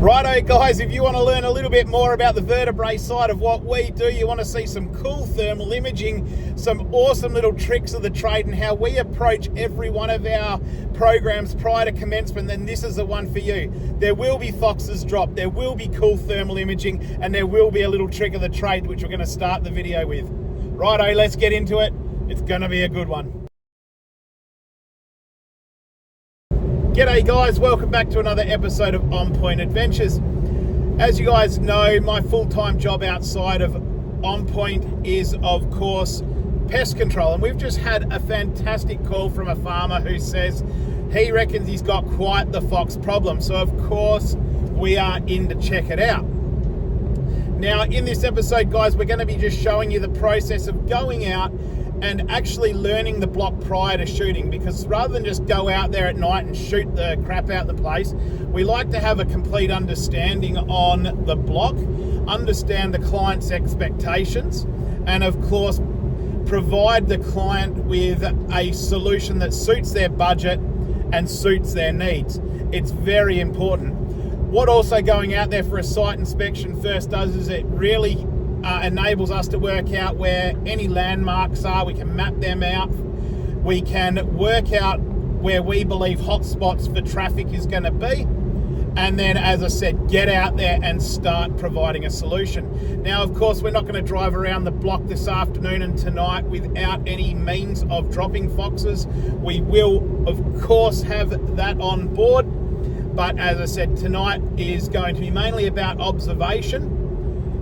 Righto guys, if you want to learn a little bit more about the vertebrae side of what we do, you want to see some cool thermal imaging, some awesome little tricks of the trade and how we approach every one of our programs prior to commencement, then this is the one for you. There will be foxes dropped, there will be cool thermal imaging, and there will be a little trick of the trade which we're going to start the video with. Righto, let's get into it. It's going to be a good one. G'day guys, welcome back to another episode of On Point Adventures. As you guys know, my full-time job outside of On Point is, of course, pest control. And we've just had a fantastic call from a farmer who says he reckons he's got quite the fox problem. So of course, we are in to check it out. Now, in this episode, guys, we're going to be just showing you the process of going out and actually learning the block prior to shooting, because rather than just go out there at night and shoot the crap out the place, we like to have a complete understanding on the block, understand the client's expectations, and of course provide the client with a solution that suits their budget and suits their needs. It's very important. What also going out there for a site inspection first does is it really enables us to work out where any landmarks are. We can map them out. We can work out where we believe hotspots for traffic is going to be. And then, as I said, get out there and start providing a solution. Now, of course, we're not going to drive around the block this afternoon and tonight without any means of dropping foxes. We will, of course, have that on board. But as I said, tonight is going to be mainly about observation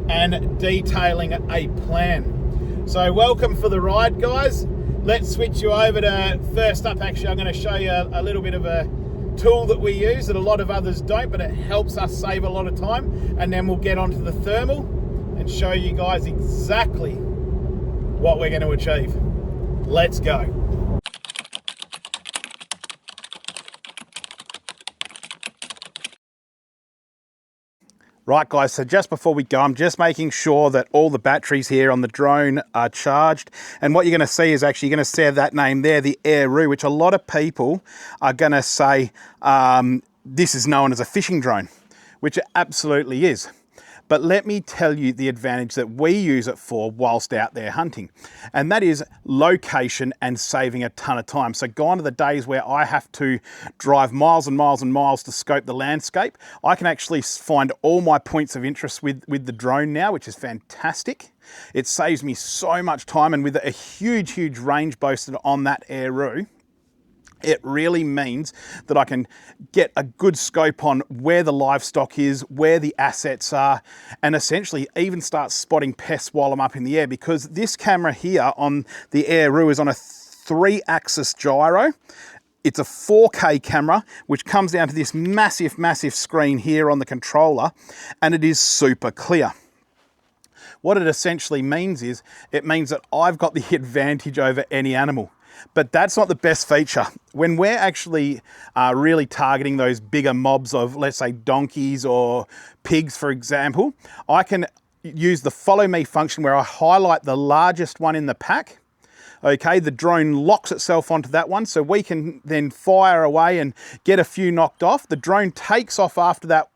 and detailing a plan. So welcome for the ride, guys. Let's switch you over to, first up, actually, I'm going to show you a little bit of a tool that we use that a lot of others don't, but it helps us save a lot of time. And then we'll get onto the thermal and show you guys exactly what we're going to achieve. Let's go. Right guys, so just before we go, I'm just making sure that all the batteries here on the drone are charged. And what you're going to see is actually, you're going to see that name there, the aeroo, which a lot of people are going to say this is known as a fishing drone, which it absolutely is. But let me tell you the advantage that we use it for whilst out there hunting. And that is location and saving a ton of time. So gone are the days where I have to drive miles and miles and miles to scope the landscape. I can actually find all my points of interest with the drone now, which is fantastic. It saves me so much time, and with a huge range boasted on that aeroo, it really means that I can get a good scope on where the livestock is, where the assets are, and essentially even start spotting pests while I'm up in the air, because this camera here on the aeroo is on a 3-axis gyro. It's a 4K camera, which comes down to this massive screen here on the controller, and it is super clear. What it essentially means is, it means that I've got the advantage over any animal. But that's not the best feature. When we're actually really targeting those bigger mobs of, let's say, donkeys or pigs, for example, I can use the follow me function where I highlight the largest one in the pack. Okay, the drone locks itself onto that one, so we can then fire away and get a few knocked off. The drone takes off after that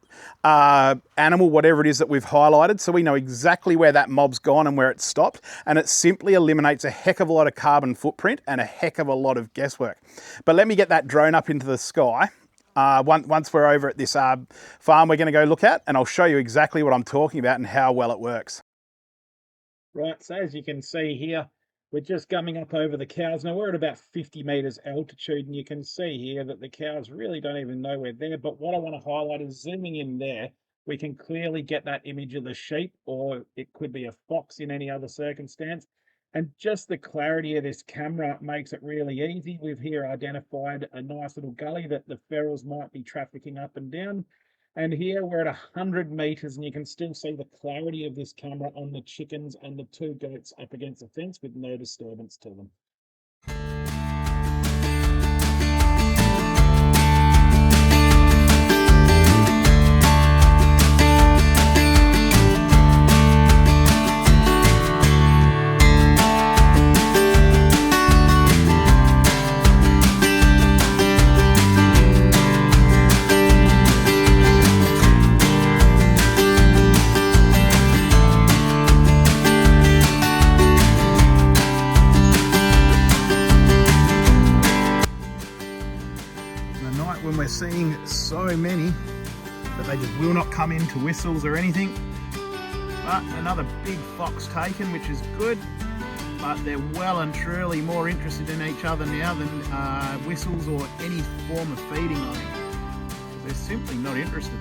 animal, whatever it is that we've highlighted, so we know exactly where that mob's gone and where it's stopped, and it simply eliminates a heck of a lot of carbon footprint and a heck of a lot of guesswork. But let me get that drone up into the sky. Once we're over at this farm we're going to go look at, and I'll show you exactly what I'm talking about and how well it works. Right, so as you can see here, we're just coming up over the cows. Now we're at about 50 meters altitude, and you can see here that the cows really don't even know we're there. But what I want to highlight is zooming in there, we can clearly get that image of the sheep, or it could be a fox in any other circumstance. And just the clarity of this camera makes it really easy. We've here identified a nice little gully that the ferals might be trafficking up and down. And here we're at 100 meters, and you can still see the clarity of this camera on the chickens and the 2 goats up against the fence with no disturbance to them. but they just will not come into whistles or anything. But another big fox taken, which is good, but they're well and truly more interested in each other now than whistles or any form of feeding, I think. They're simply not interested.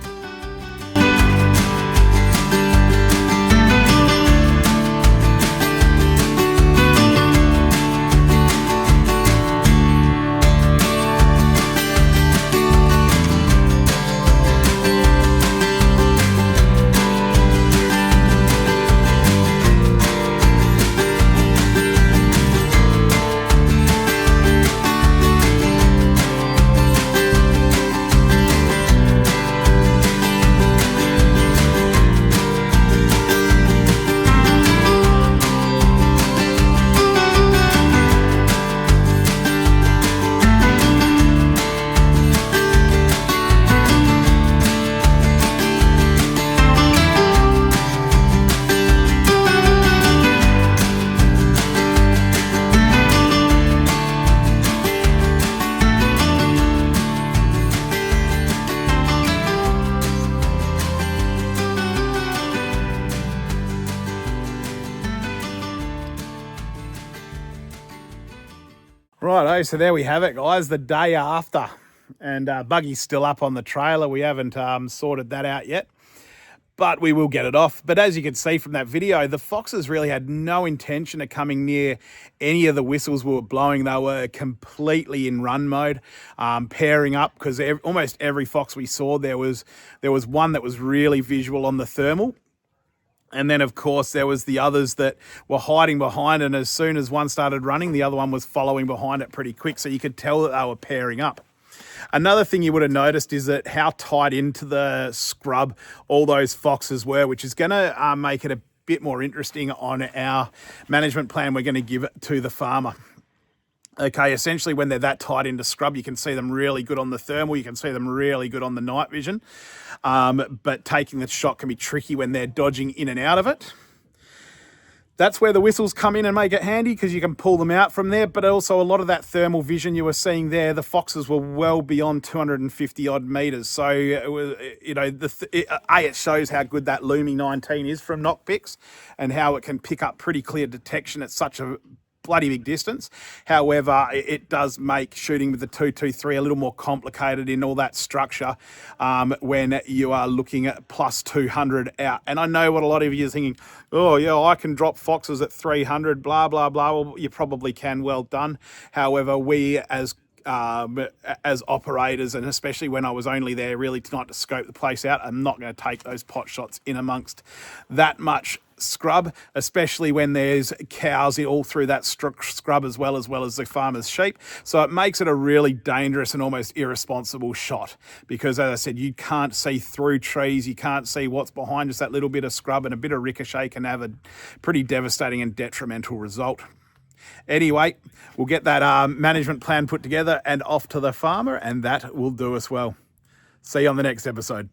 Righto, so there we have it, guys, the day after. And Buggy's still up on the trailer. We haven't sorted that out yet, but we will get it off. But as you can see from that video, the foxes really had no intention of coming near any of the whistles we were blowing. They were completely in run mode, pairing up, because almost every fox we saw, there was one that was really visual on the thermal. And then, of course, there was the others that were hiding behind, and as soon as one started running, the other one was following behind it pretty quick, so you could tell that they were pairing up. Another thing you would have noticed is that how tight into the scrub all those foxes were, which is going to make it a bit more interesting on our management plan we're going to give it to the farmer. Okay, essentially when they're that tight into scrub, you can see them really good on the thermal, you can see them really good on the night vision, but taking the shot can be tricky when they're dodging in and out of it. That's where the whistles come in and make it handy, because you can pull them out from there, but also a lot of that thermal vision you were seeing there, the foxes were well beyond 250 odd metres. So, it was, you know, it shows how good that Lumi 19 is from knockpicks and how it can pick up pretty clear detection at such a bloody big distance. However, it does make shooting with the 223 a little more complicated in all that structure when you are looking at plus 200 out. And I know what a lot of you are thinking, oh yeah, I can drop foxes at 300, blah, blah, blah. Well, you probably can, well done. However, we as operators, and especially when I was only there really tonight to scope the place out, I'm not going to take those pot shots in amongst that much scrub, especially when there's cows all through that scrub as well as the farmer's sheep. So it makes it a really dangerous and almost irresponsible shot, because as I said, you can't see through trees, you can't see what's behind just that little bit of scrub, and a bit of ricochet can have a pretty devastating and detrimental result. Anyway, we'll get that management plan put together and off to the farmer, and that will do us well. See you on the next episode.